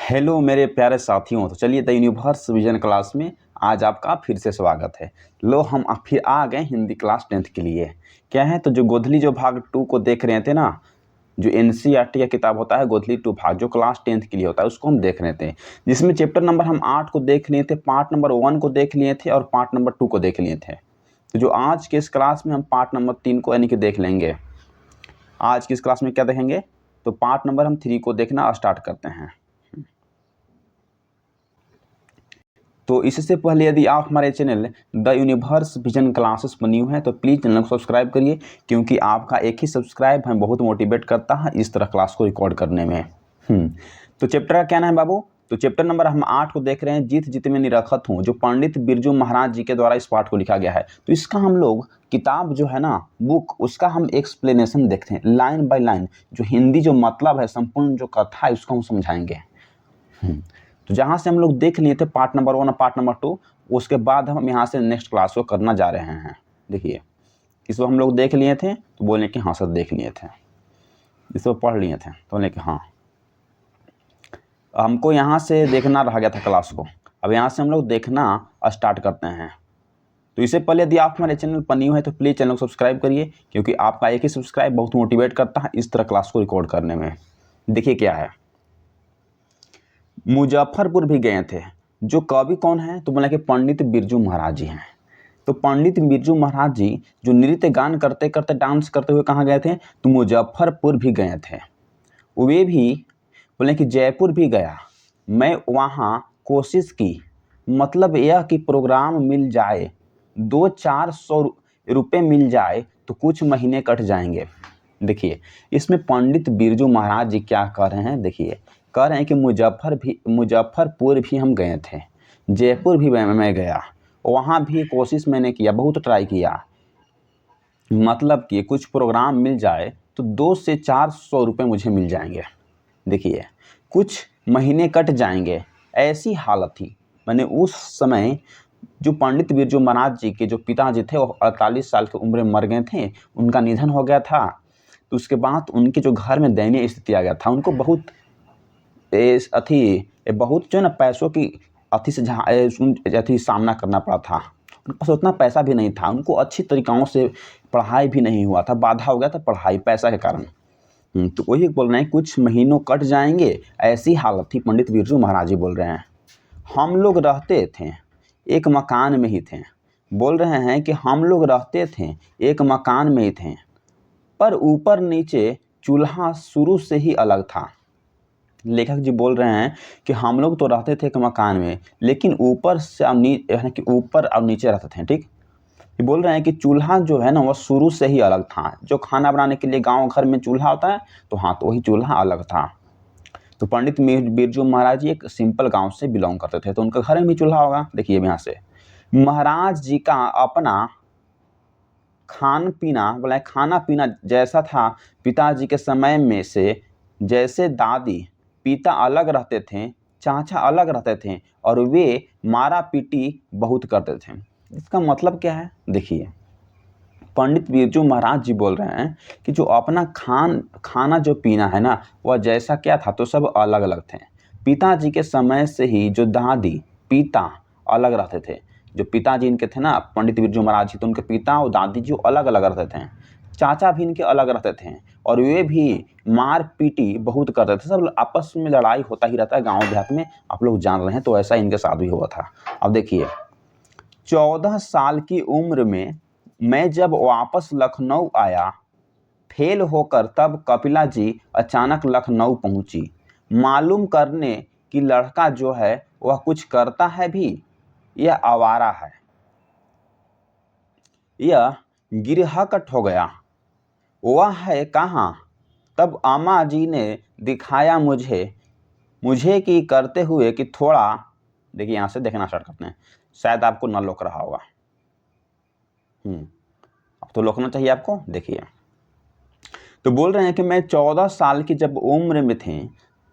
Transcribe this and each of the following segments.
Hello मेरे प्यारे साथियों। तो चलिए द यूनिवर्स विजन क्लास में आज आपका फिर से स्वागत है। लो हम फिर आ गए हिंदी क्लास 10th के लिए। क्या है तो जो गोधली जो भाग 2 को देख रहे थे ना, जो एनसीईआरटी का किताब होता है गोधली 2 भाग जो क्लास 10th के लिए होता है उसको हम देख रहे थे, जिसमें चैप्टर नंबर हम 8 को देख लिए थे, पार्ट नंबर 1 को देख लिए थे और पार्ट नंबर 2 को देख लिए थे। तो जो आज के इस क्लास में हम पार्ट नंबर 3 को यानी कि देख लेंगे। आज की इस क्लास में क्या देखेंगे तो पार्ट नंबर हम 3 को देखना स्टार्ट करते हैं। तो इससे पहले यदि आप हमारे channel the universe vision classes पर न्यू हैं तो प्लीज़ चैनल को सब्सक्राइब करिए, क्योंकि आपका एक ही सब्सक्राइब हमें बहुत मोटिवेट करता है इस तरह क्लास को रिकॉर्ड करने में। तो चैप्टर का क्या नाम है बाबू? तो चैप्टर नंबर हम 8 को देख रहे हैं, जीत जीत में निरखत हूँ, जो पंडित बिरजू महाराज जी के द्वारा इस पाठ को लिखा गया है। तो इसका हम लोग किताब जो है ना बुक, उसका हम एक्सप्लेनेशन देखते हैं लाइन बाय लाइन, जो हिंदी जो मतलब है संपूर्ण जो कथा है उसको हम समझाएंगे। तो जहाँ से हम लोग देख लिए थे पार्ट नंबर 1 और पार्ट नंबर 2, उसके बाद हम यहाँ से नेक्स्ट क्लास को करना जा रहे हैं। देखिए इसको हम लोग देख लिए थे तो बोले कि हाँ सर देख लिए थे, इसको पढ़ लिए थे तो बोले कि हाँ। हमको यहाँ से देखना रह गया था क्लास को, अब यहाँ से हम लोग देखना स्टार्ट करते हैं। तो इससे पहले यदि आप हमारे चैनल पर न्यू है तो प्लीज़ चैनल को सब्सक्राइब करिए, क्योंकि आपका एक ही सब्सक्राइब बहुत मोटिवेट करता है इस तरह क्लास को रिकॉर्ड करने में। देखिए क्या है, मुजफ्फरपुर भी गए थे। जो कवि कौन है तो बोला कि पंडित बिरजू महाराज जी हैं। तो पंडित बिरजू महाराज जी जो नृत्य गान करते करते डांस करते हुए कहाँ गए थे तो मुजफ्फरपुर भी गए थे। वे भी बोले कि जयपुर भी गया, मैं वहाँ कोशिश की, मतलब यह कि प्रोग्राम मिल जाए, 200-400 रुपये मिल जाए तो कुछ महीने कट जाएंगे। देखिए इसमें पंडित बिरजू महाराज जी क्या कर रहे हैं, देखिए कह रहे हैं कि मुजफ्फरपुर भी हम गए थे, जयपुर भी मैं गया, वहाँ भी कोशिश मैंने किया, बहुत ट्राई किया, मतलब कि कुछ प्रोग्राम मिल जाए तो 200 से 400 रुपये मुझे मिल जाएंगे। देखिए कुछ महीने कट जाएंगे, ऐसी हालत थी। मैंने उस समय जो पंडित बिरजू महाराज जी के जो पिताजी थे वो 48 साल की उम्र में मर गए थे, उनका निधन हो गया था। तो उसके बाद उनके जो घर में दयनीय स्थिति आ गया था, उनको बहुत बहुत जो है ना पैसों की से सामना करना पड़ा था। उनके पास उतना पैसा भी नहीं था, उनको अच्छी तरीक़ों से पढ़ाई भी नहीं हुआ था, बाधा हो गया था पढ़ाई पैसा के कारण। तो वही बोल रहे हैं कुछ महीनों कट जाएंगे, ऐसी हालत थी। पंडित बिरजू महाराज जी बोल रहे हैं हम लोग रहते थे एक मकान में ही थे, बोल रहे हैं कि हम लोग रहते थे एक मकान में ही थे, पर ऊपर नीचे चूल्हा शुरू से ही अलग था। लेखक जी बोल रहे हैं कि हम लोग तो रहते थे एक मकान में, लेकिन ऊपर से यानी कि ऊपर और नीचे रहते थे। ठीक, ये बोल रहे हैं कि चूल्हा जो है ना वह शुरू से ही अलग था। जो खाना बनाने के लिए गांव घर में चूल्हा होता है तो हाँ, तो वही चूल्हा अलग था। तो पंडित बिरजू महाराज जी एक सिंपल गांव से बिलोंग करते थे, तो उनके घर में भी चूल्हा होगा। देखिए यहाँ से महाराज जी का अपना खाना पीना जैसा था पिताजी के समय में से, जैसे दादी पिता अलग रहते थे, चाचा अलग रहते थे और वे मारा पीटी बहुत करते थे। इसका मतलब क्या है, देखिए पंडित बिरजू महाराज जी बोल रहे हैं कि जो अपना खाना जो पीना है ना वह जैसा क्या था तो सब अलग अलग थे। पिताजी के समय से ही जो दादी पिता अलग रहते थे, जो पिताजी इनके थे ना पंडित बिरजू महाराज जी, तो उनके पिता और दादी जी अलग अलग रहते थे। चाचा भी इनके अलग रहते थे और वे भी मार पीटी बहुत करते थे। सब आपस में लड़ाई होता ही रहता है गाँव देहात में, आप लोग जान रहे हैं। तो ऐसा इनके साथ भी हुआ था। अब देखिए 14 साल की उम्र में मैं जब वापस लखनऊ आया फेल होकर, तब कपिला जी अचानक लखनऊ पहुंची, मालूम करने कि लड़का जो है वह कुछ करता है भी, यह आवारा है, यह गिरहकट हो गया, वह है कहाँ। तब अम्मा जी ने दिखाया मुझे कि करते हुए कि थोड़ा, देखिए यहाँ से देखना स्टार्ट करते हैं, शायद आपको न लोक रहा होगा। अब तो लोकना चाहिए आपको। देखिए तो बोल रहे हैं कि मैं 14 साल की जब उम्र में थे,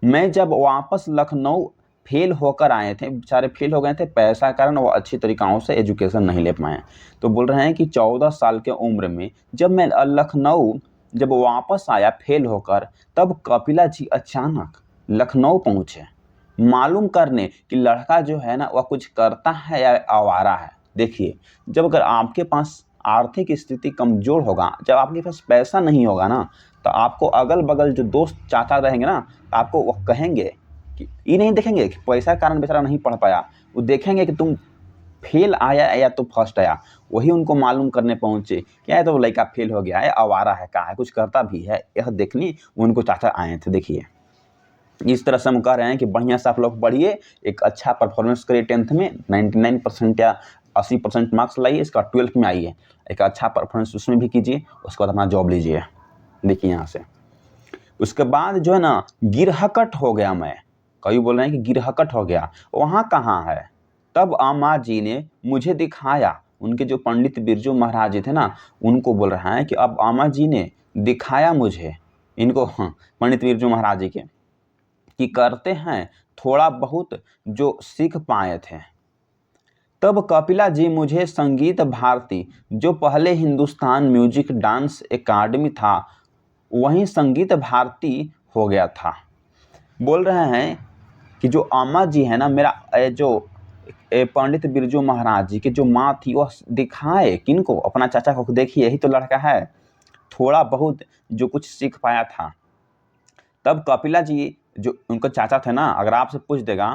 मैं जब वापस लखनऊ फेल होकर आए थे, बेचारे फेल हो गए थे पैसा के कारण, वो अच्छी तरीक़ों से एजुकेशन नहीं ले पाए। तो बोल रहे हैं कि 14 साल के उम्र में जब मैं लखनऊ जब वापस आया फेल होकर, तब कपिला जी अचानक लखनऊ पहुँचे, मालूम करने कि लड़का जो है ना वह कुछ करता है या आवारा है। देखिए, जब अगर आपके पास आर्थिक स्थिति कमज़ोर होगा, जब आपके पास पैसा नहीं होगा ना, तो आपको अगल-बगल जो दोस्त चाचा रहेंगे ना, तो आपको वो कहेंगे कि ये नहीं देखेंगे कि पैसा के कारण बेचारा नहीं पढ़ पाया, वो देखेंगे कि तुम फेल आया या तो फर्स्ट आया, वही उनको मालूम करने पहुँचे, क्या है तो लड़का फेल हो गया है, आवारा है, कहाँ है, कुछ करता भी है, यह देखने उनको चाचा आए थे। देखिए, इस तरह से हम कह रहे हैं कि बढ़िया से आप लोग पढ़िए, एक अच्छा परफॉर्मेंस करिए 10th में, 99% या 80% मार्क्स लाइए, इसका 12th में आइए, एक अच्छा परफॉर्मेंस उसमें भी कीजिए, उसके बाद अपना जॉब लीजिए। देखिए यहाँ से, उसके बाद जो है ना गिरहकट हो गया मैं, कभी बोल रहे हैं कि गिरहकट हो गया, वहाँ कहाँ है? तब अम्मा जी ने मुझे दिखाया, उनके जो पंडित बिरजू महाराज जी थे ना, उनको बोल रहा है कि अब अम्मा जी ने दिखाया मुझे, इनको, हाँ, पंडित बिरजू महाराज जी के, कि करते हैं थोड़ा बहुत जो सीख पाए थे। तब कपिला जी मुझे संगीत भारती, जो पहले हिंदुस्तान म्यूजिक डांस एकेडमी था, वहीं संगीत भारती हो गया था। बोल रहे हैं कि जो अम्मा जी है ना, मेरा जो पंडित बिरजू महाराज जी की जो माँ थी, वह दिखाए किनको, अपना चाचा को, देखिए यही तो लड़का है, थोड़ा बहुत जो कुछ सीख पाया था। तब कपिला जी जो उनके चाचा थे ना, अगर आपसे पूछ देगा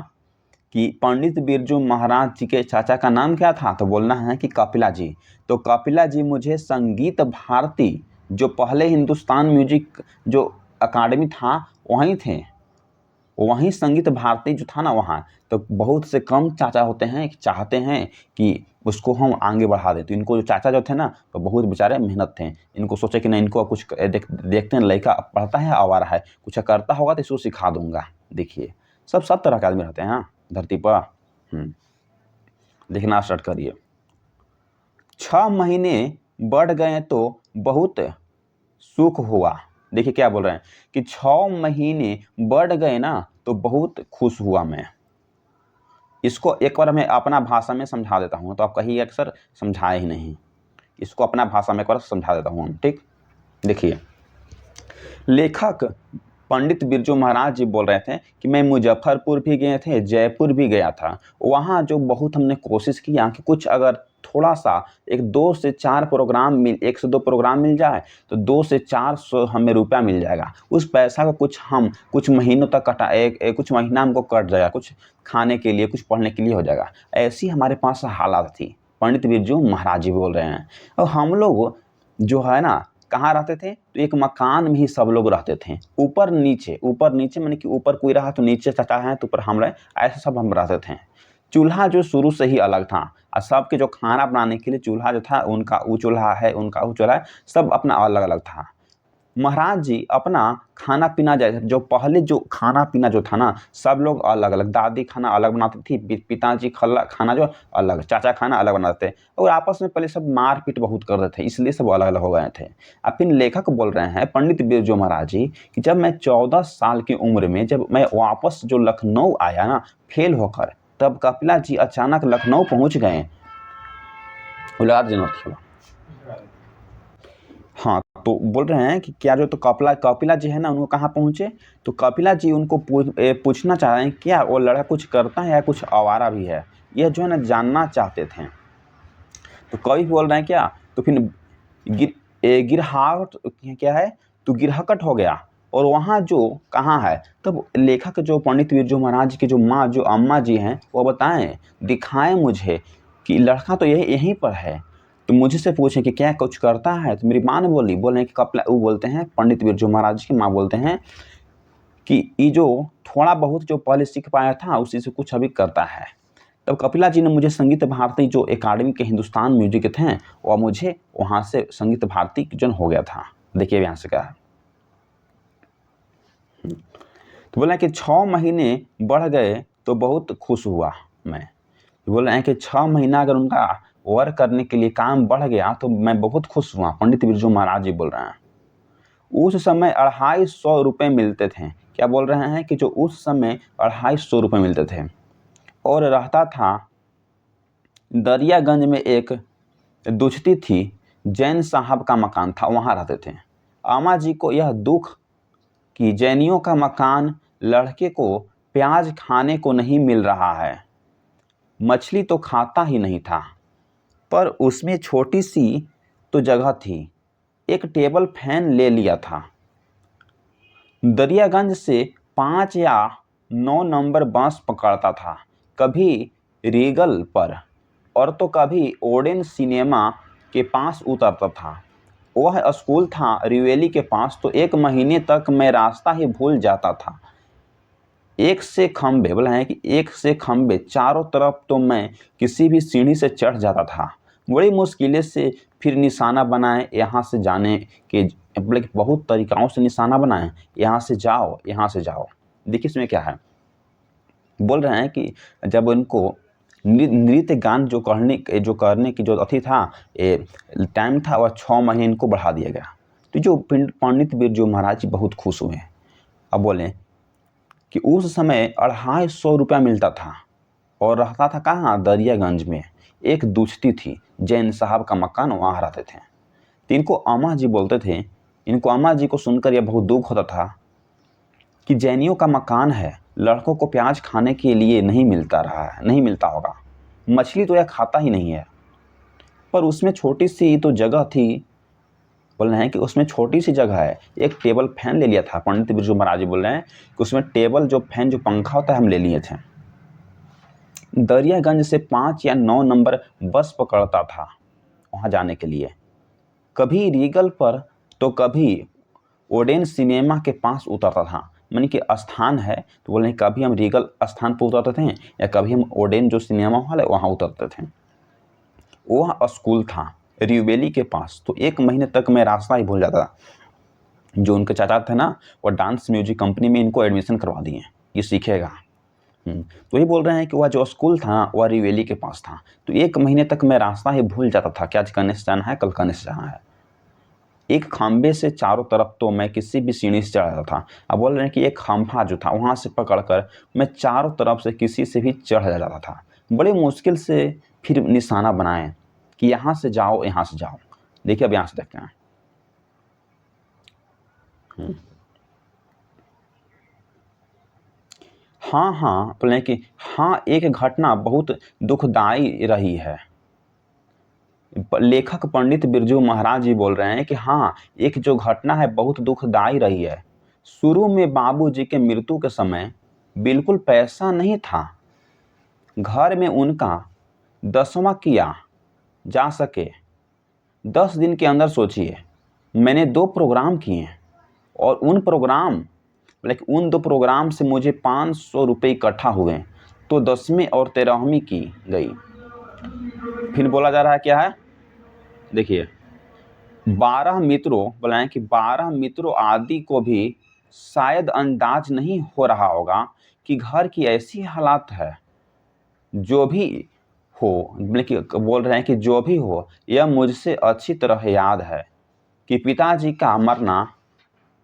कि पंडित बिरजू महाराज जी के चाचा का नाम क्या था, तो बोलना है कि कपिला जी। तो कपिला जी मुझे संगीत भारती, जो पहले हिंदुस्तान म्यूजिक जो अकादमी था वहीं थे, वहीं संगीत भारती जो था ना वहाँ, तो बहुत से कम चाचा होते हैं चाहते हैं कि उसको हम आगे बढ़ा दें। तो इनको जो चाचा जो थे ना, तो बहुत बेचारे मेहनत थे, इनको सोचे कि नहीं, इनको कुछ देखते हैं लड़का पढ़ता है आवारा है, कुछ करता होगा तो इसको सिखा दूंगा। देखिए, सब तरह के आदमी रहते हैं हाँ धरती पर। देखना स्टार्ट करिए। 6 महीने बढ़ गए तो बहुत सुख हुआ। देखिए क्या बोल रहे हैं कि 6 महीने बढ़ गए ना तो बहुत खुश हुआ मैं। इसको एक बार मैं अपना भाषा में समझा देता हूँ, तो आप कहिए अक्सर समझाए ही नहीं, इसको अपना भाषा में एक बार समझा देता हूँ हम, ठीक। देखिए, लेखक पंडित बिरजू महाराज जी बोल रहे थे कि मैं मुजफ्फरपुर भी गए थे, जयपुर भी गया था, वहाँ जो बहुत हमने कोशिश किया कि कुछ अगर थोड़ा सा एक 2 से 4 प्रोग्राम मिल, 1 से 2 प्रोग्राम मिल जाए तो 2 से 400 हमें रुपया मिल जाएगा। उस पैसा को कुछ हम कुछ महीनों तक कुछ महीना हमको कट जाएगा, कुछ खाने के लिए, कुछ पढ़ने के लिए हो जाएगा। ऐसी हमारे पास हालात थी। पंडित बिरजू महाराज जी बोल रहे हैं। और हम लोग जो है ना कहाँ रहते थे, तो एक मकान में ही सब लोग रहते थे, ऊपर नीचे माने कि ऊपर कोई रहा तो नीचे चाचा है तो ऊपर हम रहे, ऐसे सब हम रहते थे। चूल्हा जो शुरू से ही अलग था, और सबके जो खाना बनाने के लिए चूल्हा जो था, उनका वो चूल्हा है, उनका वो चूल्हा है, सब अपना अलग अलग था। महाराज जी अपना खाना पीना जो पहले जो खाना पीना जो था ना, सब लोग अलग अलग, दादी खाना अलग बनाती थी, पिताजी खाना जो अलग, चाचा खाना अलग बनाते थे, और आपस में पहले सब मारपीट बहुत करते थे, इसलिए सब अलग अलग हो गए थे। अब फिर लेखक बोल रहे हैं पंडित बिरजू महाराज जी कि जब मैं 14 साल की उम्र में जब मैं वापस जो लखनऊ आया ना फेल होकर, तब कपिला जी अचानक लखनऊ पहुंच गए। हाँ, तो बोल रहे हैं कि क्या जो तो कपिला जी है ना, उनको कहाँ पहुँचे, तो कपिला जी उनको पूछना चाह रहे हैं क्या वो लड़का कुछ करता है या कुछ आवारा भी है, यह जो है ना जानना चाहते थे। तो कवि बोल रहे हैं क्या, तो फिर गिरहावट क्या है, तो गिरहकट हो गया, और वहाँ जो कहाँ है, तब लेखक जो पंडित बिरजू महाराज की जो माँ जो अम्मा जी हैं वो बताएं, दिखाएं मुझे कि लड़का तो यहीं पर है। तो मुझसे पूछे कि क्या कुछ करता है, तो मेरी माँ ने बोले कि कपिला, वो बोलते हैं पंडित बिरजू महाराज की माँ बोलते हैं कि ये जो थोड़ा बहुत जो पहले सीख पाया था उसी से कुछ अभी करता है। तब कपिला जी ने मुझे संगीत भारती जो एकेडमी के हिंदुस्तान म्यूजिक के थे, और मुझे वहाँ से संगीत भारती जन हो गया था। देखिए यहाँ से क्या है, तो बोला कि 6 महीने बढ़ गए तो बहुत खुश हुआ मैं। बोल रहे हैं कि 6 महीना अगर उनका वर्क करने के लिए काम बढ़ गया तो मैं बहुत खुश हुआ, पंडित बिरजू महाराज जी बोल रहे हैं। उस समय 250 रुपये मिलते थे। क्या बोल रहे हैं कि जो उस समय 250 रुपये मिलते थे, और रहता था दरियागंज में एक दुचती थी, जैन साहब का मकान था, वहाँ रहते थे। अम्मा जी को यह दुख कि जैनियों का मकान लड़के को प्याज खाने को नहीं मिल रहा है। मछली तो खाता ही नहीं था, पर उसमें छोटी सी तो जगह थी। एक टेबल फैन ले लिया था। दरियागंज से 5 या 9 नंबर बस पकड़ता था, कभी रीगल पर और तो कभी ओडेन सिनेमा के पास उतरता था। वह स्कूल था रिवेली के पास, तो 1 महीने तक मैं रास्ता ही भूल जाता था। एक से खंबे बोला है कि एक से खंबे चारों तरफ, तो मैं किसी भी सीढ़ी से चढ़ जाता था। बड़ी मुश्किलें से फिर निशाना बनाए यहाँ से जाने के, बोले कि बहुत तरीक़ाओं से निशाना बनाए, यहाँ से जाओ यहाँ से जाओ। देखिए इसमें क्या है, बोल रहे हैं कि जब उनको नृत्य गान जो करने की जो अथी था, टाइम था, वह 6 महीने इनको बढ़ा दिया गया। तो जो पंडित बिरजू महाराज जी बहुत खुश हुए। अब बोलें कि उस समय 250 रुपया मिलता था और रहता था कहाँ, दरियागंज में। एक दुष्टी थी, जैन साहब का मकान, वहाँ रहते थे। तो इनको अम्मा जी बोलते थे। इनको अम्मा जी को सुनकर यह बहुत दुख होता था कि जैनियों का मकान है, लड़कों को प्याज खाने के लिए नहीं मिलता रहा है, नहीं मिलता होगा। मछली तो यह खाता ही नहीं है, पर उसमें छोटी सी तो जगह थी। बोल रहे हैं कि उसमें छोटी सी जगह है। एक टेबल फैन ले लिया था। पंडित बिरजू महाराज जी बोल रहे हैं कि उसमें टेबल जो फैन जो पंखा होता है हम ले लिए थे। दरियागंज से 5 या 9 नंबर बस पकड़ता था वहाँ जाने के लिए, कभी रीगल पर तो कभी ओडेन सिनेमा के पास उतरता था। मानी कि स्थान है, तो बोल रहे हैं कभी हम रीगल स्थान पर उतरते थे या कभी हम ओडेन जो सिनेमा हॉल है वहाँ उतरते थे। वह स्कूल था रिवेली के पास, तो 1 महीने तक मैं रास्ता ही भूल जाता था। जो उनके चाचा थे ना, वो डांस म्यूजिक कंपनी में इनको एडमिशन करवा दिए, ये सीखेगा। तो ये बोल रहे हैं कि वह जो स्कूल था वह रिवेली के पास था, तो 1 महीने तक मैं रास्ता ही भूल जाता था कि आज कन्ने से जाना है, कल कन्ने से जाना है। एक खंबे से चारों तरफ, तो मैं किसी भी सीढ़ी से चढ़ जाता था। अब बोल रहे हैं कि एक खंभा जो था वहाँ से पकड़कर मैं चारों तरफ से किसी से भी चढ़ जाता था। बड़ी मुश्किल से फिर निशाना बनाए कि यहाँ से जाओ यहाँ से जाओ। देखिए अब यहाँ से देखते हैं। हाँ हाँ बोले कि हाँ, एक घटना बहुत दुखदाई रही है। लेखक पंडित बिरजू महाराज जी बोल रहे हैं कि हाँ, एक जो घटना है बहुत दुखदाई रही है। शुरू में बाबूजी के मृत्यु के समय बिल्कुल पैसा नहीं था। घर में उनका 10वां किया जा सके। 10 दिन के अंदर सोचिए, मैंने 2 प्रोग्राम किए और उन 2 प्रोग्राम से मुझे 500 रुपये इकट्ठा हुए, तो 10वीं और 13वीं की गई। फिर बोला जा रहा है क्या है, देखिए 12 मित्रों, बोला है कि 12 मित्रों आदि को भी शायद अंदाज नहीं हो रहा होगा कि घर की ऐसी हालात है। जो भी हो, बोल रहे हैं कि जो भी हो, यह मुझसे अच्छी तरह याद है कि पिताजी का मरना,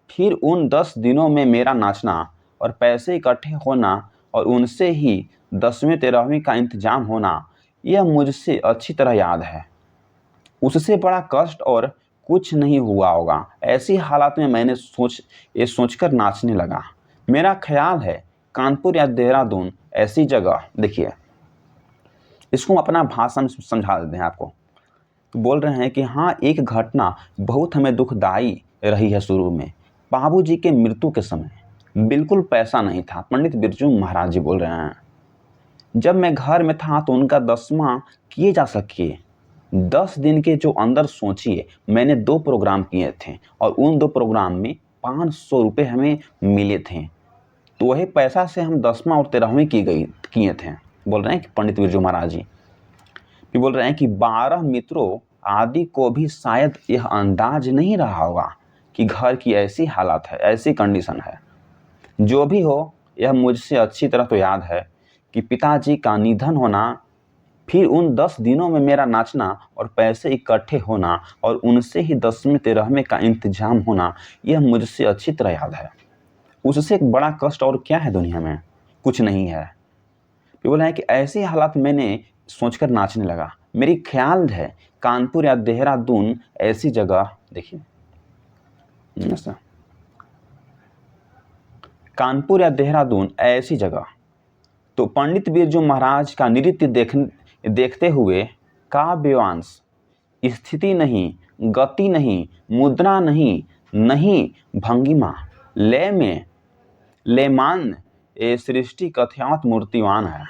फिर उन 10 दिनों में मेरा नाचना और पैसे इकट्ठे होना और उनसे ही 10वीं 13वीं का इंतजाम होना, यह मुझसे अच्छी तरह याद है। उससे बड़ा कष्ट और कुछ नहीं हुआ होगा। ऐसी हालात में मैंने ये सोचकर नाचने लगा। मेरा ख्याल है कानपुर या देहरादून ऐसी जगह। देखिए इसको अपना भाषा में समझा देते हैं आपको। तो बोल रहे हैं कि हाँ, एक घटना बहुत हमें दुखदाई रही है। शुरू में बाबूजी के मृत्यु के समय बिल्कुल पैसा नहीं था। पंडित बिरजू महाराज जी बोल रहे हैं, जब मैं घर में था तो उनका 10वां किए जा सके। 10 दिन के जो अंदर सोचिए, मैंने 2 प्रोग्राम किए थे और उन 2 प्रोग्राम में 500 रुपये हमें मिले थे, तो वही पैसा से हम 10वां और 13वीं किए थे। बोल रहे हैं कि पंडित बिरजू महाराज जी भी बोल रहे हैं कि 12 मित्रों आदि को भी शायद यह अंदाज नहीं रहा होगा कि घर की ऐसी हालत है, ऐसी कंडीशन है। जो भी हो, यह मुझसे अच्छी तरह तो याद है कि पिताजी का निधन होना, फिर उन 10 दिनों में मेरा नाचना और पैसे इकट्ठे होना और उनसे ही 10वीं 13वीं का इंतजाम होना, यह मुझसे अच्छी तरह याद है। उससे एक बड़ा कष्ट और क्या है दुनिया में, कुछ नहीं है। ये बोला है कि ऐसे हालात मैंने सोचकर नाचने लगा। मेरी ख्याल है कानपुर या देहरादून ऐसी जगह। देखिए ऐसा कानपुर या देहरादून ऐसी जगह। तो पंडित बिरजू महाराज का नृत्य देखते हुए काव्यवांश, स्थिति नहीं, गति नहीं, मुद्रा नहीं, नहीं भंगिमा, लय में लेमान ये सृष्टि कथ्यात मूर्तिवान है।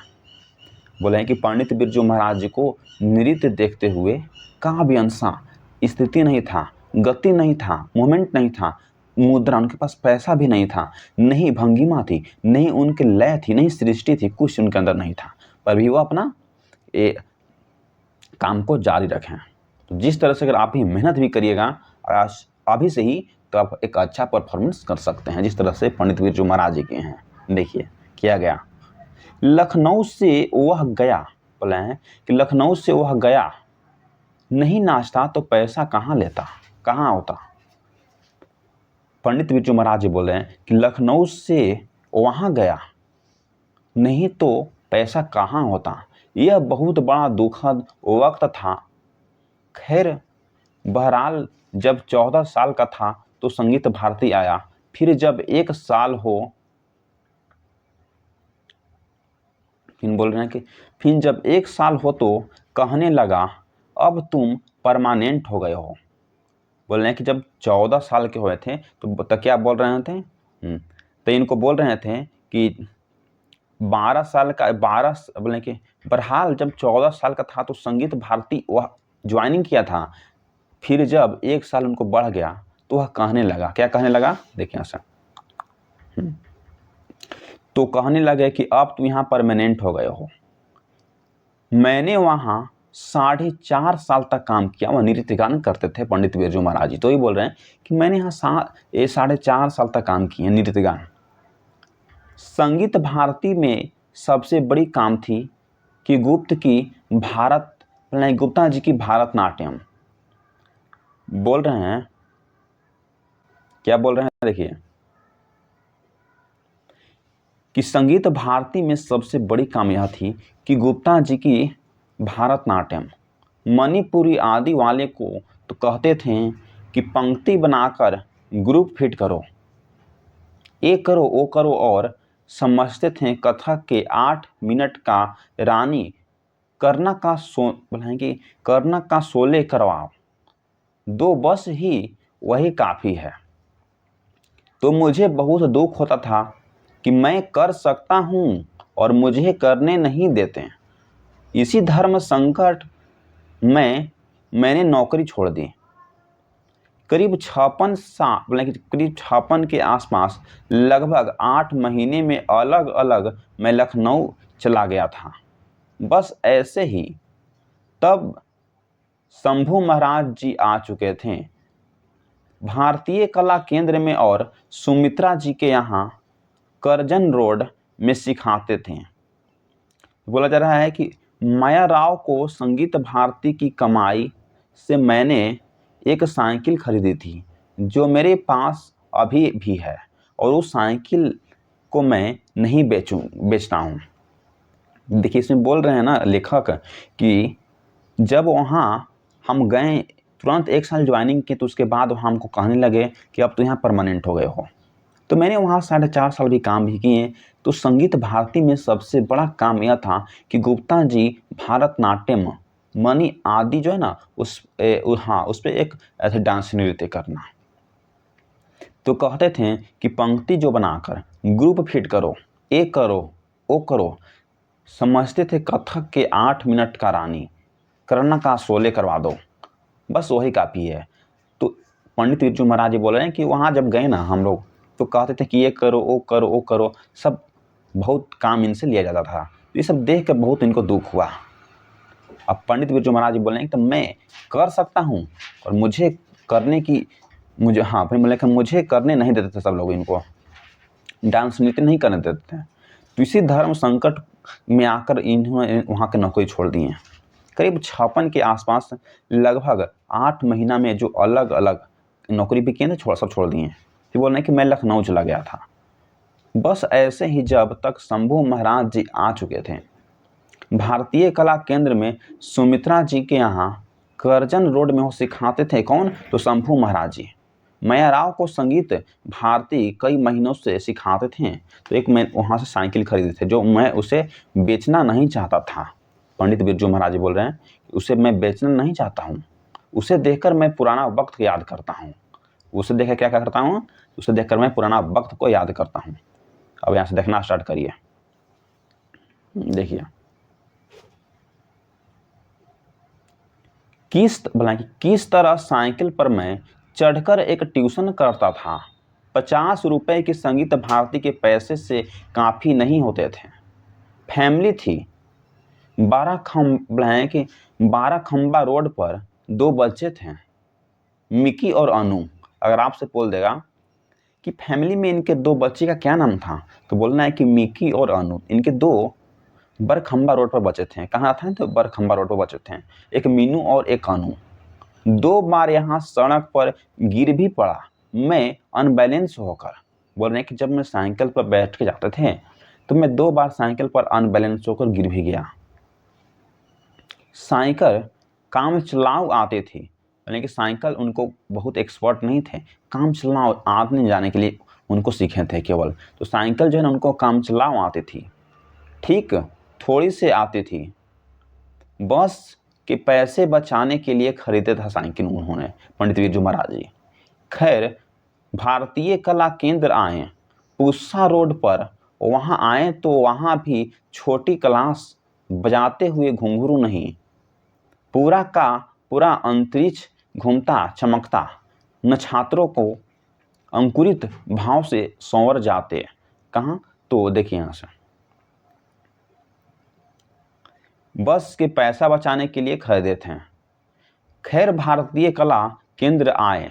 बोले हैं कि पंडित बिरजू महाराज जी को नृत्य देखते हुए काव्यांशा, स्थिति नहीं था, गति नहीं था, मोमेंट नहीं था, मुद्रा, उनके पास पैसा भी नहीं था, नहीं भंगिमा थी, नहीं उनके लय थी, नहीं सृष्टि थी, कुछ उनके अंदर नहीं था, पर भी वो अपना काम को जारी रखें। तो जिस तरह से अगर आप ही मेहनत भी करिएगा अभी से ही, तो आप एक अच्छा परफॉर्मेंस कर सकते हैं, जिस तरह से पंडित बिरजू महाराज जी के हैं। देखिए किया गया। लखनऊ से वह गया, बोले हैं कि लखनऊ से वह गया, नहीं नाचता तो पैसा कहाँ लेता, कहाँ होता। पंडित बिरजू महाराज जी बोल रहे हैं कि लखनऊ से वहाँ गया, नहीं तो पैसा कहाँ होता। यह बहुत बड़ा दुखद वक्त था। खैर बहरहाल जब 14 साल का था तो संगीत भारती आया, फिर जब 1 साल हो, फिर बोल रहे हैं कि फिर जब 1 साल हो तो कहने लगा अब तुम परमानेंट हो गए हो। बोल रहे हैं कि जब 14 साल के हुए थे तो क्या बोल रहे थे, तो इनको बोल रहे थे कि 12 साल का, 12 बोले कि बहरहाल जब 14 साल का था तो संगीत भारती वह ज्वाइनिंग किया था, फिर जब 1 साल उनको बढ़ गया तो वह कहने लगा, क्या कहने लगा, देखिए ऐसा, तो कहने लगे कि अब तुम यहाँ परमानेंट हो गए हो। मैंने वहाँ 4.5 साल तक काम किया। वह नृत्य गान करते थे पंडित बिरजू महाराज जी, तो ये बोल रहे हैं कि मैंने यहाँ 4.5 साल तक काम किए नृत्य गान। संगीत भारती में सबसे बड़ी काम थी कि गुप्ता जी की भारतनाट्यम। बोल रहे हैं, क्या बोल रहे हैं, देखिए कि संगीत भारती में सबसे बड़ी काम यह थी कि गुप्ता जी की भारतनाट्यम। मणिपुरी आदि वाले को तो कहते थे कि पंक्ति बनाकर ग्रुप फिट करो, ये करो वो करो, और समझते थे कथक के 8 मिनट का रानी करना का शोले करवाओ, 2 बस ही वही काफ़ी है। तो मुझे बहुत दुख होता था कि मैं कर सकता हूँ और मुझे करने नहीं देते। इसी धर्म संकट में मैंने नौकरी छोड़ दी। करीब 56 के आसपास लगभग 8 महीने में अलग अलग मैं लखनऊ चला गया था। बस ऐसे ही तब शंभू महाराज जी आ चुके थे भारतीय कला केंद्र में और सुमित्रा जी के यहाँ करजन रोड में सिखाते थे। बोला जा रहा है कि माया राव को संगीत भारती की कमाई से मैंने एक साइकिल खरीदी थी जो मेरे पास अभी भी है, और उस साइकिल को मैं नहीं बेचता हूँ। देखिए इसमें बोल रहे हैं ना लेखक कि जब वहाँ हम गए, तुरंत 1 साल ज्वाइनिंग की, तो उसके बाद हमको कहने लगे कि अब तो यहाँ परमानेंट हो गए हो। तो मैंने वहाँ 4.5 साल भी काम भी किए। तो संगीत भारती में सबसे बड़ा काम यह था कि गुप्ता जी भारतनाट्यम मणि आदि जो है ना उस पर एक ऐसे डांस नृत्य करना। तो कहते थे कि पंक्ति जो बनाकर ग्रुप फिट करो, ये करो वो करो, समझते थे कथक के 8 मिनट का रानी करना का शोले करवा दो, बस वही काफ़ी है। तो पंडित बिरजू महाराज जी बोल रहे हैं कि वहाँ जब गए ना हम लोग, तो कहते थे कि ये करो वो करो वो करो, सब बहुत काम इनसे लिया जाता था। ये सब देख कर बहुत इनको दुख हुआ। अब पंडित बिरजू महाराज जी बोल रहे हैं कि मैं कर सकता हूँ और मुझे करने की फिर बोले कि मुझे करने नहीं देते थे सब लोग, इनको डांस नृत्य नहीं करने देते थे। तो इसी धर्म संकट में आकर इन्होंने वहाँ की नौकरी छोड़ दी है। करीब 56 के आसपास लगभग 8 महीना में जो अलग अलग नौकरी भी किए थे सब छोड़ दिए। फिर बोल रहे हैं कि मैं लखनऊ चला गया था। बस ऐसे ही जब तक शंभू महाराज जी आ चुके थे भारतीय कला केंद्र में सुमित्रा जी के यहाँ करजन रोड में वो सिखाते थे। कौन? तो शंभू महाराज जी। मैयाराव को संगीत भारती कई महीनों से सिखाते थे, तो एक मैं वहाँ से साइकिल खरीदे थे जो मैं उसे बेचना नहीं चाहता था। पंडित बिरजू महाराज जी बोल रहे हैं, उसे मैं बेचना नहीं चाहता हूँ, उसे देखकर मैं पुराना वक्त याद करता हूँ। उसे देखकर क्या करता हूँ? उसे देखकर मैं पुराना वक्त को याद करता हूँ। अब यहाँ से देखना स्टार्ट करिए, देखिए किस तरह साइकिल पर मैं चढ़कर एक ट्यूशन करता था। 50 रुपए की संगीत भारती के पैसे से काफ़ी नहीं होते थे। फैमिली थी, 12 खंबा रोड पर 2 बच्चे थे, मिकी और अनु। अगर आपसे बोल देगा कि फैमिली में इनके 2 बच्चे का क्या नाम था, तो बोलना है कि मिकी और अनु। इनके 2 बरखंबा रोड पर बचे थे। कहाँ था? तो बरखंबा रोड पर बचे थे, एक मीनू और एक अनु। 2 बार यहाँ सड़क पर गिर भी पड़ा, मैं अनबैलेंस होकर। बोल रहे हैं कि जब मैं साइकिल पर बैठ के जाते थे तो मैं 2 बार साइकिल पर अनबैलेंस होकर गिर भी गया। साइकिल काम चलाऊ आती थी, यानी कि साइकिल उनको बहुत एक्सपर्ट नहीं थे, काम चलाऊ आने जाने के लिए उनको सीखे थे केवल। तो साइकिल जो है ना उनको काम चलाऊ आती थी, ठीक थोड़ी से आती थी। बस के पैसे बचाने के लिए खरीदे था साइकिल उन्होंने, पंडित बिरजू महाराज जी। खैर भारतीय कला केंद्र आए, पूसा रोड पर वहाँ आए तो वहाँ भी छोटी क्लास बजाते हुए घुंघरू नहीं, पूरा का पूरा अंतरिक्ष घूमता चमकता, न छात्रों को अंकुरित भाव से संवर जाते। कहाँ? तो देखिए यहाँ से, बस के पैसा बचाने के लिए खरीदे थे। खैर भारतीय कला केंद्र आए,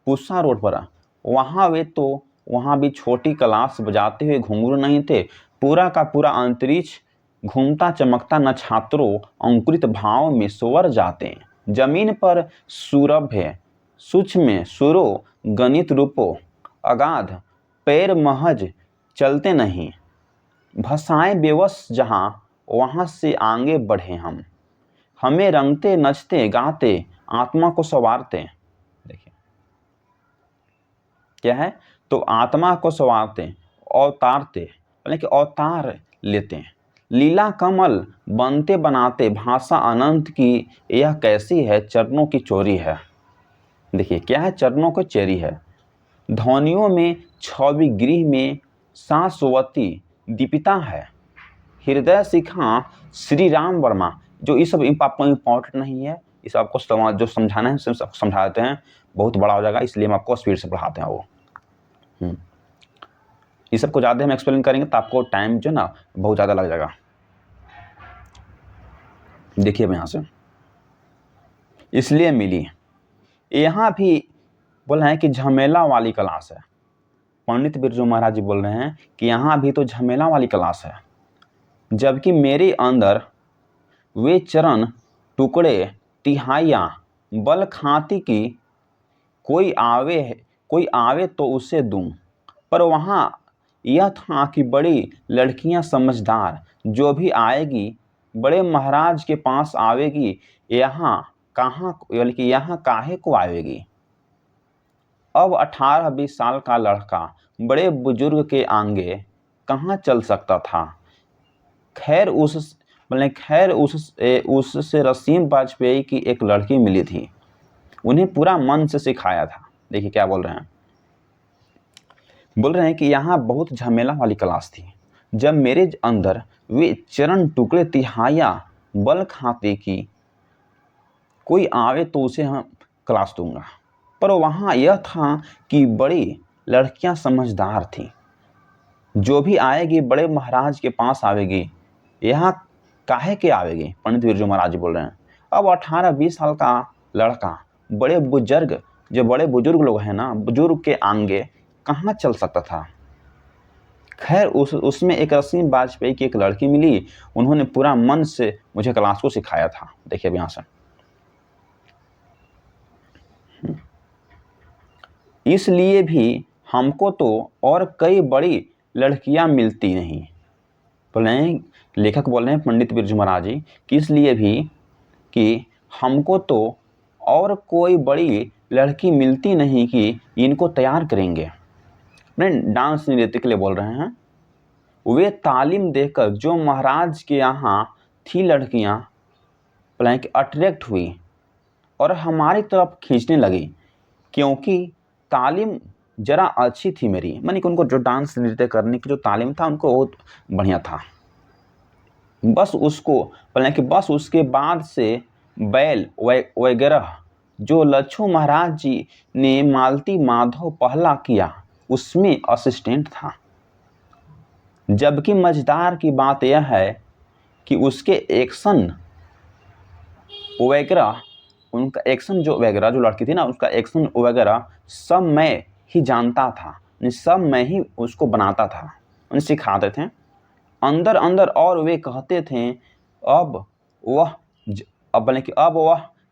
पूसा रोड पर वहाँ भी छोटी क्लास बजाते हुए घुंघरू नहीं थे, पूरा का पूरा अंतरिक्ष घूमता चमकता, न छात्रों अंकुरित भाव में स्वर जाते। जमीन पर सूरभ है, सूक्ष्म सुरो गणित रूपो अगाध, पैर महज चलते नहीं, भाषाएं बेवश जहाँ वहाँ से आगे बढ़े हम, हमें रंगते नचते गाते आत्मा को संवारते। देखिए क्या है? तो आत्मा को संवारते, अवतारते, यानी कि अवतार लेते, लीला कमल बनते बनाते, भाषा अनंत की यह कैसी है, चरणों की चोरी है। देखिए क्या है? चरणों की चोरी है। ध्वनियों में छवि गृह में शाश्वती दीपिता है, हृदय शिखा श्री राम वर्मा। जो ये सब आपको इम्पोर्टेंट नहीं है, इस आपको जो समझाना है सिर्फ समझा देते हैं, बहुत बड़ा हो जाएगा, इसलिए हम आपको स्पीड से पढ़ाते हैं। वो ये सब को ज़्यादा हम एक्सप्लेन करेंगे तो आपको टाइम जो ना बहुत ज़्यादा लग जाएगा। देखिए अब यहाँ से, इसलिए मिली। यहाँ भी बोल रहे हैं कि झमेला वाली क्लास है। पंडित बिरजू महाराज जी बोल रहे हैं कि यहाँ भी तो झमेला वाली क्लास है, जबकि मेरे अंदर वे चरण टुकड़े तिहाइयाँ बल खाती की, कोई आवे तो उसे दूं। पर वहाँ यह था कि बड़ी लड़कियां समझदार, जो भी आएगी बड़े महाराज के पास आवेगी, यहाँ कहाँ, यानी कि यहाँ काहे को आवेगी। अब 18-20 साल का लड़का बड़े बुजुर्ग के आगे कहाँ चल सकता था। खैर उससे रसीम वाजपेयी की एक लड़की मिली थी, उन्हें पूरा मन से सिखाया था। देखिए क्या बोल रहे हैं, बोल रहे हैं कि यहाँ बहुत झमेला वाली क्लास थी, जब मेरे अंदर वे चरण टुकड़े तिहाइयाँ बल खाते की, कोई आवे तो उसे हम क्लास दूंगा। पर वहाँ यह था कि बड़ी लड़कियाँ समझदार थीं, जो भी आएगी बड़े महाराज के पास आवेगी, यहाँ काहे के आवेगी। पंडित बिरजू महाराज जी बोल रहे हैं। अब 18-20 साल का लड़का बड़े बुजुर्ग लोग हैं ना, बुजुर्ग के आगे कहाँ चल सकता था। खैर उसमें एक रसीम वाजपेयी की एक लड़की मिली, उन्होंने पूरा मन से मुझे क्लास को सिखाया था। देखिए अब यहाँ से, इसलिए भी हमको तो और कई बड़ी लड़कियां मिलती नहीं। बोले लेखक बोल रहे हैं पंडित बिरजू महाराज जी कि इसलिए भी कि हमको तो और कोई बड़ी लड़की मिलती नहीं कि इनको तैयार करेंगे। फ्रेंड डांस नृत्य के लिए बोल रहे हैं। वे तालीम देकर जो महाराज के यहाँ थी लड़कियाँ अट्रैक्ट हुई और हमारी तरफ खींचने लगी, क्योंकि तालीम जरा अच्छी थी मेरी, मानी कि उनको जो डांस नृत्य करने की जो तालीम था उनको बहुत बढ़िया था। बस उसके बाद से बैल वगैरह जो लच्छू महाराज जी ने मालती माधव पहला किया उसमें असिस्टेंट था। जबकि मजेदार की बात यह है कि उसके एक्शन वगैरह, उनका एक्शन जो लड़की थी ना, उसका एक्शन वगैरह सब मैं ही जानता था, सब मैं ही उसको बनाता था, उन्हें सिखाते थे अंदर अंदर। और वे कहते थे अब वह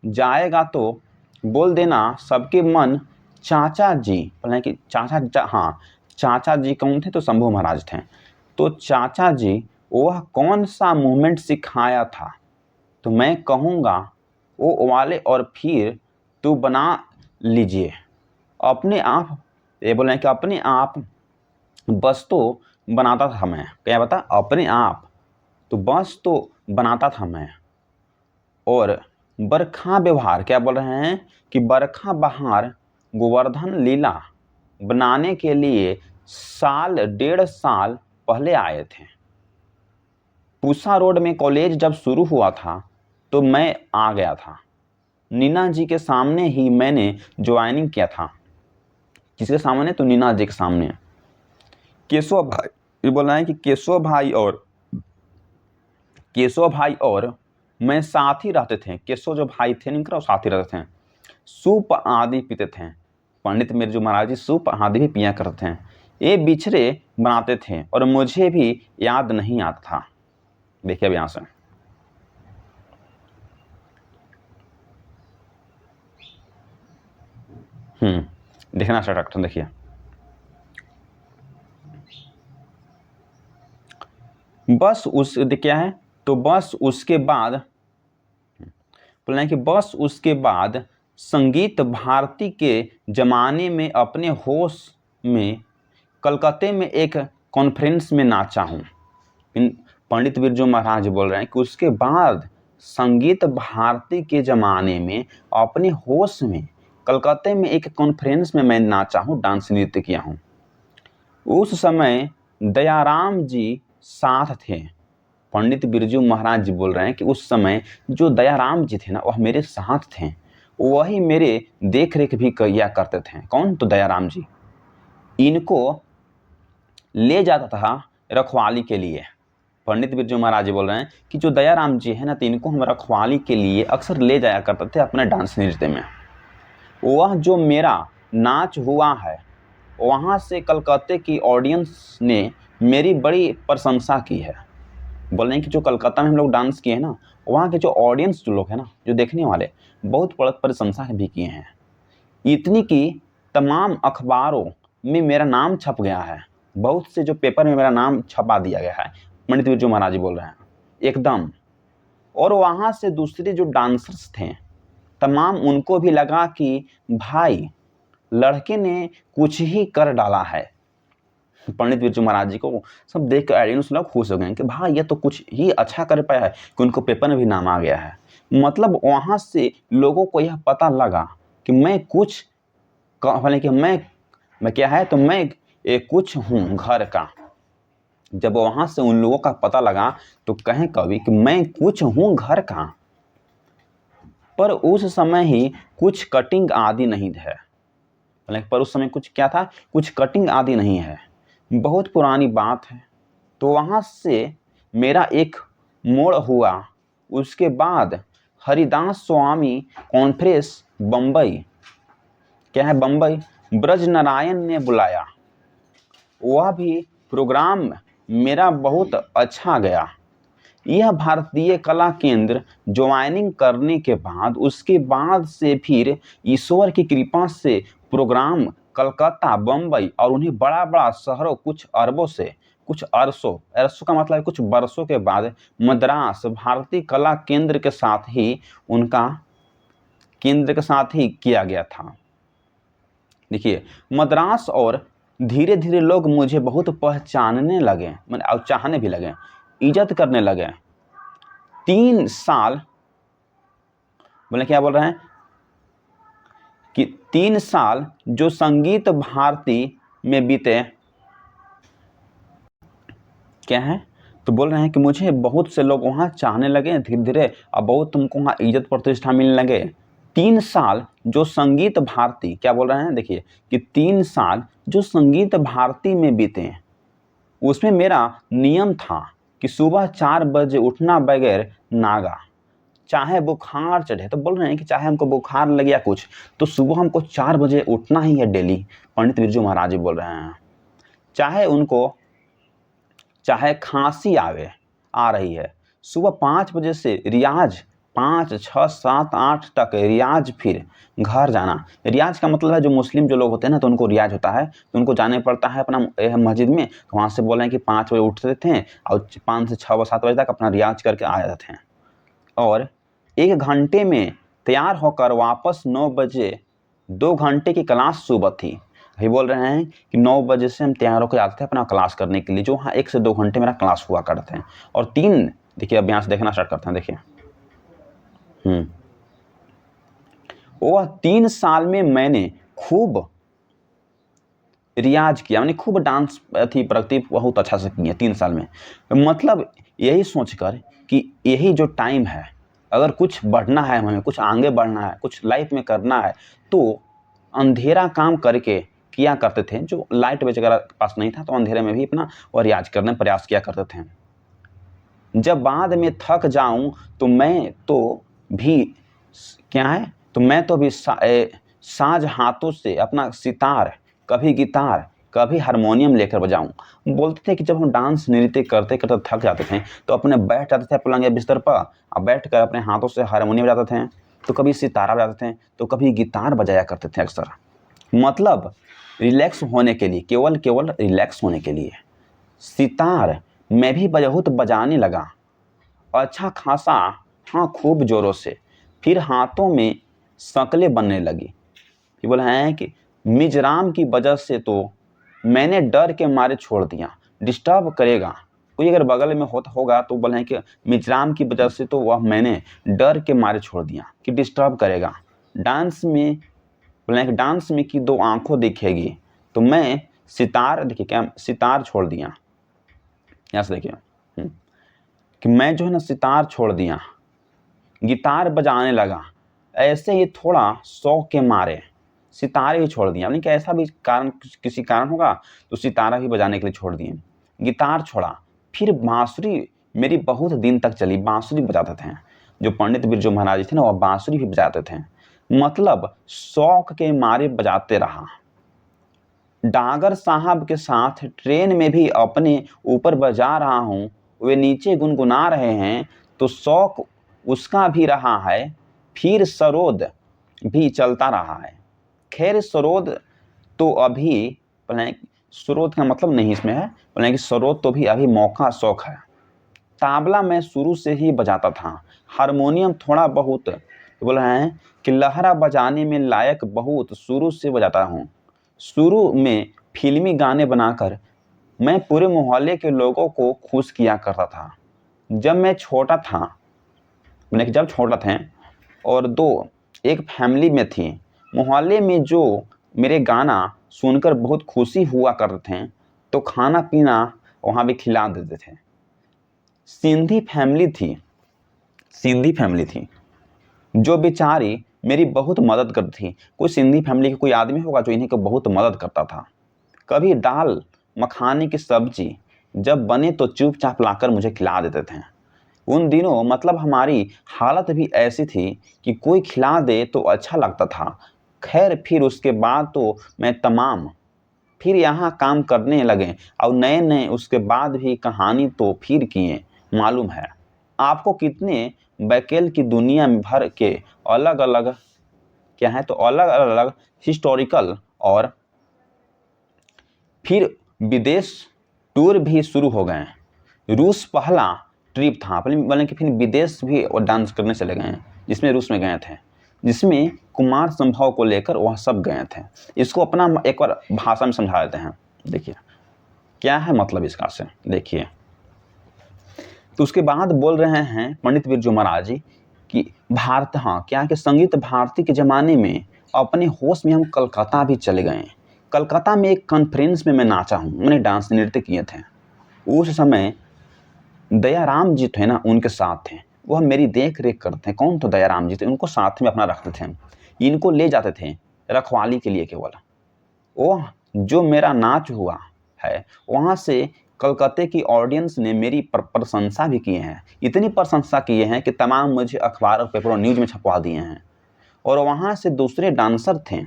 जाएगा तो बोल देना सबके मन चाचा जी, चाचा जी कौन थे? तो शंभू महाराज थे। तो चाचा जी वह कौन सा मूवमेंट सिखाया था तो मैं कहूँगा वो वाले, और फिर तू बना लीजिए अपने आप। ये बोल रहे हैं कि अपने आप बस तो बनाता था मैं, क्या बता, अपने आप तो बस तो बनाता था मैं। और बरखा व्यवहार, क्या बोल रहे हैं कि बरखा बहार गोवर्धन लीला बनाने के लिए 1.5 साल पहले आए थे। पूसा रोड में कॉलेज जब शुरू हुआ था तो मैं आ गया था। नीना जी के सामने ही मैंने ज्वाइनिंग किया था। किसके सामने? तो नीना जी के सामने। केशव भाई, ये बोल रहे हैं कि केशव भाई और मैं साथ ही रहते थे। केशव जो भाई थे इनका, साथ ही रहते थे। सूप आदि पीते थे। पंडित बिरजू महाराज जी सूप आदि भी पिया करते थे। ये बिछड़े बनाते थे और मुझे भी याद नहीं आता था। देखिए अब यहाँ से देखना स्टार्ट करते हैं। देखिए बस क्या है, तो बस उसके बाद बोलना है कि बस उसके बाद संगीत भारती के जमाने में अपने होश में कलकत्ते में एक कॉन्फ्रेंस में नाचा हूँ। पंडित बिरजू महाराज बोल रहे हैं कि उसके बाद संगीत भारती के ज़माने में अपने होश में कलकत्ते में एक कॉन्फ्रेंस में मैं नाचा हूँ, डांस नृत्य किया हूँ। उस समय दयाराम जी साथ थे। पंडित बिरजू महाराज जी बोल रहे हैं कि उस समय जो दयाराम जी थे ना, वह मेरे साथ थे। वही मेरे देख रेख भी किया करते थे। कौन? तो दयाराम जी। इनको ले जाता था रखवाली के लिए। पंडित बिरजू महाराज जी बोल रहे हैं कि जो दयाराम जी है ना, तो इनको हम रखवाली के लिए अक्सर ले जाया करते थे अपने डांस नृत्य में। वह जो मेरा नाच हुआ है, वहाँ से कलकत्ते की ऑडियंस ने मेरी बड़ी प्रशंसा की है। बोल रहे हैं कि जो कलकत्ता में हम लोग डांस किए हैं ना, वहाँ के जो ऑडियंस जो लोग हैं ना, जो देखने वाले, बहुत प्रशंसा भी किए हैं। इतनी कि तमाम अखबारों में मेरा नाम छप गया है। बहुत से जो पेपर में मेरा नाम छपा दिया गया है। पंडित बिरजू महाराज जी बोल रहे हैं एकदम। और वहाँ से दूसरे जो डांसर्स थे तमाम, उनको भी लगा कि भाई लड़के ने कुछ ही कर डाला है। पंडित बिरजू महाराज जी को सब देख कर ऑडियंस लोग खुश हो गए कि भाई ये तो कुछ ही अच्छा कर पाया है कि उनको पेपर में भी नाम आ गया है। मतलब वहाँ से लोगों को यह पता लगा कि मैं कुछ, कि मैं क्या है, तो मैं कुछ हूँ घर का। जब वहाँ से उन लोगों का पता लगा तो कहें कवि कि मैं कुछ हूँ घर का। पर उस समय ही कुछ कटिंग आदि नहीं है। पर उस समय कुछ क्या था? कुछ कटिंग आदि नहीं है। बहुत पुरानी बात है। तो वहाँ से मेरा एक मोड़ हुआ। उसके बाद हरिदास स्वामी कॉन्फ्रेंस बम्बई, क्या है, बम्बई, ब्रज नारायण ने बुलाया। वह भी प्रोग्राम मेरा बहुत अच्छा गया। यह भारतीय कला केंद्र ज्वाइनिंग करने के बाद, उसके बाद से फिर ईश्वर की कृपा से प्रोग्राम कलकत्ता, बम्बई और उन्हें बड़ा बड़ा शहरों, कुछ अरसों का मतलब है कुछ वर्षों के बाद मद्रास भारतीय कला केंद्र के साथ ही किया गया था। देखिए, मद्रास और धीरे धीरे लोग मुझे बहुत पहचानने लगे, मैंने और चाहने भी लगे, इज्जत करने लगे। 3 साल, बोले क्या बोल रहे हैं कि 3 साल जो संगीत भारती में बीते, क्या है, तो बोल रहे हैं कि मुझे बहुत से लोग वहाँ चाहने लगे धीरे धीरे, और बहुत तुमको वहाँ इज्जत प्रतिष्ठा मिलने लगे। 3 साल जो संगीत भारती, क्या बोल रहे हैं, देखिए कि 3 साल जो संगीत भारती में बीते, उसमें मेरा नियम था कि सुबह 4 बजे उठना बगैर नागा, चाहे बुखार चढ़े। तो बोल रहे हैं कि चाहे हमको बुखार लगे या कुछ, तो सुबह हमको 4 बजे उठना ही है डेली। पंडित बिरजू महाराज जी बोल रहे हैं, चाहे खांसी आ रही है, सुबह 5 बजे से रियाज, 5, 6, 7, 8 तक रियाज, फिर घर जाना। रियाज का मतलब है जो मुस्लिम जो लोग होते हैं ना, तो उनको रियाज होता है, तो उनको जाने पड़ता है अपना मस्जिद में। तो वहाँ से बोल रहे हैं कि 5 बजे उठते थे और 5 से 6 7 बजे तक अपना रियाज करके आ जाते थे, और 1 घंटे में तैयार होकर वापस 9 बजे 2 घंटे की क्लास सुबह थी। ये बोल रहे हैं कि 9 बजे से हम तैयार होकर आते थे अपना क्लास करने के लिए, जो हाँ 1 से 2 घंटे मेरा क्लास हुआ करते हैं। और 3, देखिए अब यहाँ से देखना स्टार्ट करते हैं, देखिए वह 3 साल में मैंने खूब रियाज किया, मैंने खूब डांस थी प्रगति बहुत अच्छा से की है 3 साल में। मतलब यही सोचकर कि यही जो टाइम है, अगर कुछ बढ़ना है, हमें कुछ आगे बढ़ना है, कुछ लाइफ में करना है, तो अंधेरा काम करके किया करते थे। जो लाइट वगैरह पास नहीं था, तो अंधेरे में भी अपना और रियाज करने का प्रयास किया करते थे। जब बाद में थक जाऊं तो मैं तो भी क्या है, तो मैं तो भी साज हाथों से अपना सितार, कभी गिटार, कभी हारमोनियम लेकर बजाऊं। बोलते थे कि जब हम डांस नृत्य करते करते थक जाते थे, तो अपने बैठ जाते थे पलंग या बिस्तर पर, और बैठ कर अपने हाथों से हारमोनियम बजाते थे, तो कभी सितारा बजाते थे, तो कभी गिटार बजाया करते थे अक्सर। मतलब रिलैक्स होने के लिए, केवल रिलैक्स होने के लिए। सितार मैं भी बहुत बजाने लगा, अच्छा खासा, हाँ खूब जोरों से। फिर हाथों में शक्लें बनने लगी। ये बोला है कि मिजराम की वजह से तो मैंने डर के मारे छोड़ दिया, डिस्टर्ब करेगा कोई अगर बगल में होगा, तो बोले हैं कि मिजराम की वजह से तो वह मैंने डर के मारे छोड़ दिया कि डिस्टर्ब करेगा। डांस में बोले हैं कि डांस में की 2 आंखों दिखेगी, तो मैं सितार, देखिए क्या, सितार छोड़ दिया। यहाँ से देखिए कि मैं जो है ना सितार छोड़ दिया, गिटार बजाने लगा, ऐसे ही थोड़ा शौक के मारे सितारे ही छोड़ दिया। यानी कि ऐसा भी कारण, किसी कारण होगा तो सितारा भी बजाने के लिए छोड़ दिए, गिटार छोड़ा। फिर बांसुरी मेरी बहुत दिन तक चली, बांसुरी बजाते थे। जो पंडित बिरजू महाराज थे ना, वह बांसुरी भी बजाते थे। मतलब शौक के मारे बजाते रहा। डागर साहब के साथ ट्रेन में भी अपने ऊपर बजा रहा हूँ, वे नीचे गुनगुना रहे हैं, तो शौक उसका भी रहा है। फिर सरोद भी चलता रहा है। खैर सरोद तो अभी, सरोद का मतलब नहीं इसमें है, बोले कि सरोद तो भी अभी मौका शौक है। ताबला मैं शुरू से ही बजाता था, हारमोनियम थोड़ा बहुत, तो बोल रहे हैं कि लहरा बजाने में लायक बहुत शुरू से बजाता हूँ। शुरू में फिल्मी गाने बनाकर मैं पूरे मोहल्ले के लोगों को खुश किया करता था। जब मैं छोटा था, मैंने जब छोटा थे और एक फैमिली में थी, मोहल्ले में जो मेरे गाना सुनकर बहुत खुशी हुआ करते थे, तो खाना पीना वहाँ भी खिला देते थे। सिंधी फैमिली थी जो बेचारी मेरी बहुत मदद करती थी। कोई सिंधी फैमिली का कोई आदमी होगा जो इन्हीं को बहुत मदद करता था। कभी दाल मखाने की सब्जी जब बने तो चुपचाप लाकर मुझे खिला देते थे। उन दिनों मतलब हमारी हालत भी ऐसी थी कि कोई खिला दे तो अच्छा लगता था। खैर फिर उसके बाद तो मैं फिर यहाँ काम करने लगे, और नए नए उसके बाद भी कहानी तो फिर किए। मालूम है आपको कितने वैकेल की दुनिया भर के अलग अलग क्या है, तो अलग अलग हिस्टोरिकल और फिर विदेश टूर भी शुरू हो गए। रूस पहला ट्रिप था, बोले कि फिर विदेश भी और डांस करने चले गए, जिसमें रूस में गए थे, जिसमें कुमार संभव को लेकर वह सब गए थे। इसको अपना एक बार भाषा में समझा देते हैं। देखिए क्या है मतलब इसका से, देखिए। तो उसके बाद बोल रहे हैं पंडित बिरजू महाराज जी कि भारत, हाँ क्या है कि संगीत भारती के ज़माने में अपने होश में हम कलकत्ता भी चले गए। कलकत्ता में एक कॉन्फ्रेंस में मैं नाचा हूँ, मैंने डांस नृत्य किए थे। उस समय दयाराम जी थे ना, उनके साथ थे, वह मेरी देख रेख करते हैं। कौन तो दयाराम जी थे, उनको साथ में अपना रखते थे, इनको ले जाते थे रखवाली के लिए केवल। वो जो मेरा नाच हुआ है वहाँ से कलकत्ते की ऑडियंस ने मेरी प्रशंसा भी किए हैं, इतनी प्रशंसा किए हैं कि तमाम मुझे अखबार और पेपर और न्यूज़ में छपवा दिए हैं। और वहाँ से दूसरे डांसर थे,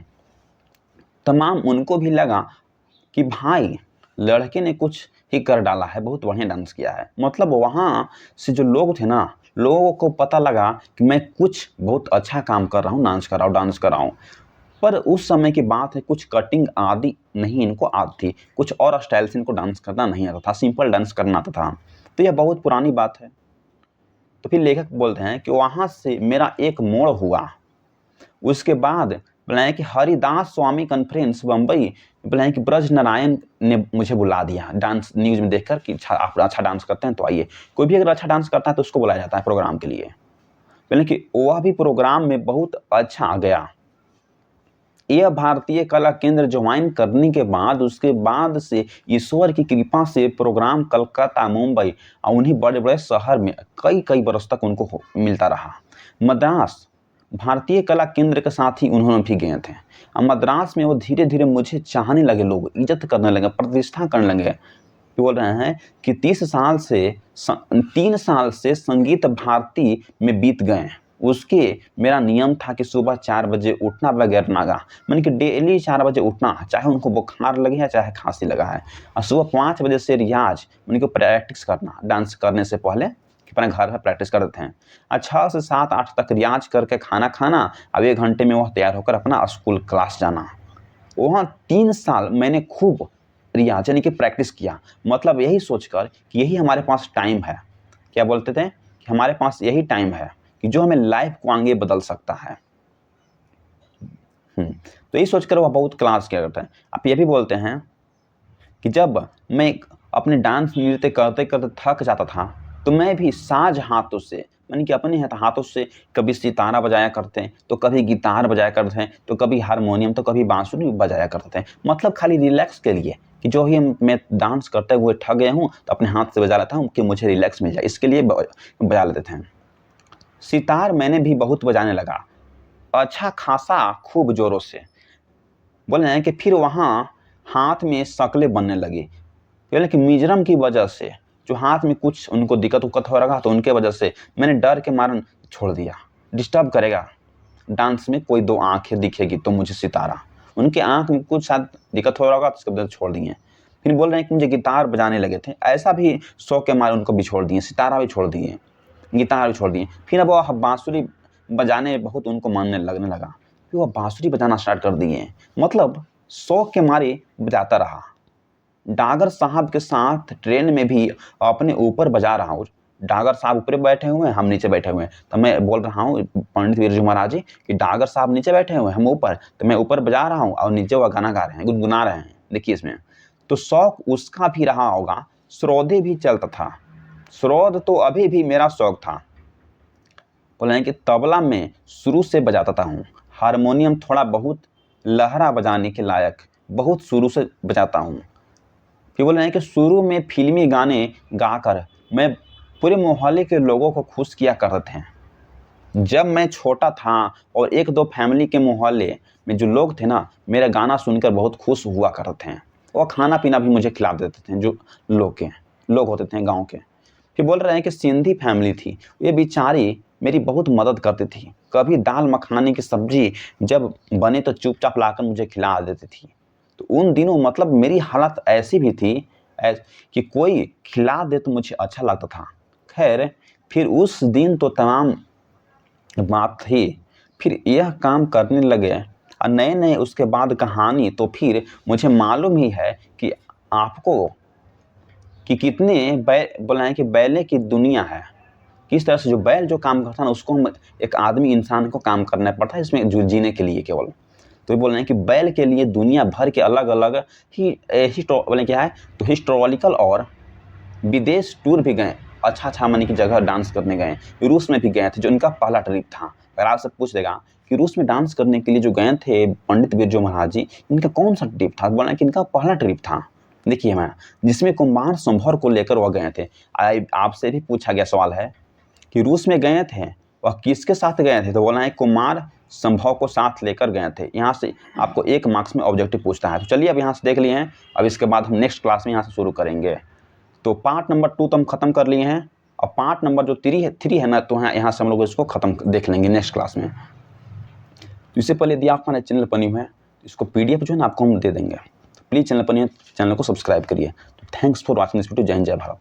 तमाम उनको भी लगा कि भाई लड़के ने कुछ ही कर डाला है, बहुत बढ़िया डांस किया है। मतलब वहाँ से जो लोग थे ना, लोगों को पता लगा कि मैं कुछ बहुत अच्छा काम कर रहा हूँ, डांस कर रहा हूँ। पर उस समय की बात है, कुछ कटिंग आदि नहीं इनको आती थी, कुछ और स्टाइल से इनको डांस करना नहीं आता था, सिंपल डांस करना आता था। तो यह बहुत पुरानी बात है। तो फिर लेखक बोलते हैं कि वहाँ से मेरा एक मोड़ हुआ। उसके बाद बोला कि हरिदास स्वामी कॉन्फ्रेंस बम्बई, बोला कि ब्रज नारायण ने मुझे बुला दिया डांस न्यूज़ में देखकर कि आप अच्छा डांस करते हैं तो आइए। कोई भी अगर अच्छा डांस करता है तो उसको बुलाया जाता है प्रोग्राम के लिए। बोले कि वह भी प्रोग्राम में बहुत अच्छा आ गया। यह भारतीय कला केंद्र ज्वाइन करने के बाद उसके बाद से ईश्वर की कृपा से प्रोग्राम कलकत्ता, मुंबई और उन्हीं बड़े बड़े शहर में कई बरस तक उनको मिलता रहा। मद्रास भारतीय कला केंद्र के साथ ही उन्होंने भी गए थे। और मद्रास में वो धीरे धीरे मुझे चाहने लगे, लोग इज्जत करने लगे, प्रतिष्ठा करने लगे। बोल रहे हैं कि 3 साल से संगीत भारती में बीत गए। उसके मेरा नियम था कि सुबह 4 बजे उठना बगैर नागा, मैंने कि डेली 4 बजे उठना, चाहे उनको बुखार लगे या चाहे खांसी लगा है। और सुबह 5 बजे से रियाज, मैंने को प्रैक्टिस करना, डांस करने से पहले कि अपने घर में प्रैक्टिस करते हैं। और 6 से 7 8 तक रियाज करके खाना खाना, अब 1 घंटे में वह तैयार होकर अपना स्कूल क्लास जाना। वहाँ 3 साल मैंने खूब रियाज यानी कि प्रैक्टिस किया, मतलब यही सोचकर कि यही हमारे पास टाइम है। क्या बोलते थे कि हमारे पास यही टाइम है कि जो हमें लाइफ को आगे बदल सकता है। तो यही सोचकर वह बहुत क्लास किया करते हैं। आप ये भी बोलते हैं कि जब मैं अपने डांस नृत्य करते करते थक जाता था तो मैं भी साज हाथों से, यानी कि अपने हाथों से कभी सितारा बजाया करते हैं, तो कभी गिटार बजाया करते हैं, तो कभी हारमोनियम, तो कभी बांसुरी बजाया करते हैं। मतलब खाली रिलैक्स के लिए कि जो ही मैं डांस करते हुए थक गया हूँ तो अपने हाथ से बजा लेता हूँ कि मुझे रिलैक्स मिल जाए, इसके लिए बजा लेते थे। सितार मैंने भी बहुत बजाने लगा, अच्छा खासा खूब जोरों से। बोले हैं कि फिर वहाँ हाथ में शक्लें बनने लगी, यानी कि मिजरम की वजह से जो हाथ में कुछ उनको दिक्कत उक्कत हो रहा, तो उनके वजह से मैंने डर के मारन छोड़ दिया। डिस्टर्ब करेगा डांस में, कोई 2 आंखें दिखेगी तो मुझे सितारा, उनके आंख में कुछ शायद दिक्कत हो रहा होगा तो उसके वजह से छोड़ दिए। फिर बोल रहे हैं कि मुझे गिटार बजाने लगे थे, ऐसा भी शौक के मारे उनको भी छोड़ दिए, सितारा भी छोड़ दिए, गिटार भी छोड़ दिए। फिर अब वह बांसुरी बजाने बहुत उनको मन लगने लगा, फिर वह बांसुरी बजाना स्टार्ट कर दिए। मतलब शौक के मारे बजाता रहा। डागर साहब के साथ ट्रेन में भी अपने ऊपर बजा रहा हूँ, डागर साहब ऊपर बैठे हुए हैं, हम नीचे बैठे हुए हैं। तो मैं बोल रहा हूँ पंडित बिरजू महाराज जी कि डागर साहब नीचे बैठे हुए हैं, हम ऊपर, तो मैं ऊपर बजा रहा हूँ और नीचे वह गाना गा रहे हैं, गुनगुना रहे हैं। देखिए इसमें तो शौक उसका भी रहा होगा। श्रोदे भी चलता था, श्रोद तो अभी भी मेरा शौक था। बोले हैं कि तबला में शुरू से बजाता हूँ, हारमोनियम थोड़ा बहुत लहरा बजाने के लायक बहुत शुरू से बजाता हूँ। फिर बोल रहे हैं कि शुरू में फिल्मी गाने गाकर मैं पूरे मोहल्ले के लोगों को खुश किया करते थे। जब मैं छोटा था और 1-2 फैमिली के मोहल्ले में जो लोग थे ना, मेरा गाना सुनकर बहुत खुश हुआ करते थे। और खाना पीना भी मुझे खिला देते थे, जो लोग होते थे गाँव के। फिर बोल रहे हैं कि सिंधी फैमिली थी, ये बेचारी मेरी बहुत मदद करती थी। कभी दाल मखानी की सब्जी जब बने तो चुपचाप लाकर मुझे खिला देती थी। तो उन दिनों मतलब मेरी हालत ऐसी भी थी कि कोई खिला दे तो मुझे अच्छा लगता था। खैर फिर उस दिन तो तमाम बात थी, फिर यह काम करने लगे और नए उसके बाद कहानी तो फिर मुझे मालूम ही है कि आपको कि कितने बोला है कि बैले की दुनिया है। किस तरह से जो बैल जो काम करता है ना उसको हम एक आदमी इंसान को काम करना पड़ता है इसमें जो जीने के लिए केवल। तो ये बोल रहे हैं कि बैल के लिए दुनिया भर के अलग अलग ही बोले क्या है तो हिस्टोरिकल और विदेश टूर भी गए, अच्छा माने की जगह डांस करने गए, रूस में भी गए थे जो इनका पहला ट्रिप था। अगर आपसे पूछ देगा कि रूस में डांस करने के लिए जो गए थे पंडित बिरजू महाराज जी, इनका कौन सा ट्रिप था, बोला कि इनका पहला ट्रिप था। देखिए मैं जिसमें कुमार संभव को लेकर वह गए थे। आपसे भी पूछा गया सवाल है कि रूस में गए थे वह किसके साथ गए थे, तो बोला है कुमार संभव को साथ लेकर गए थे। यहाँ से आपको 1 मार्क्स में ऑब्जेक्टिव पूछता है। तो चलिए अब यहाँ से देख लिए हैं, अब इसके बाद हम नेक्स्ट क्लास में यहाँ से शुरू करेंगे। तो पार्ट नंबर 2 तो हम खत्म कर लिए हैं, और पार्ट नंबर जो 3 है ना, तो यहाँ से हम लोग इसको खत्म देख लेंगे नेक्स्ट क्लास में। तो इससे पहले यदि आप हमारे चैनल पर न्यू है, इसको PDF जो है ना आपको हम दे देंगे, तो प्लीज़ चैनल पर न्यू चैनल को सब्सक्राइब करिए। तो thanks for watching this video. जय हिंद, जय भारत।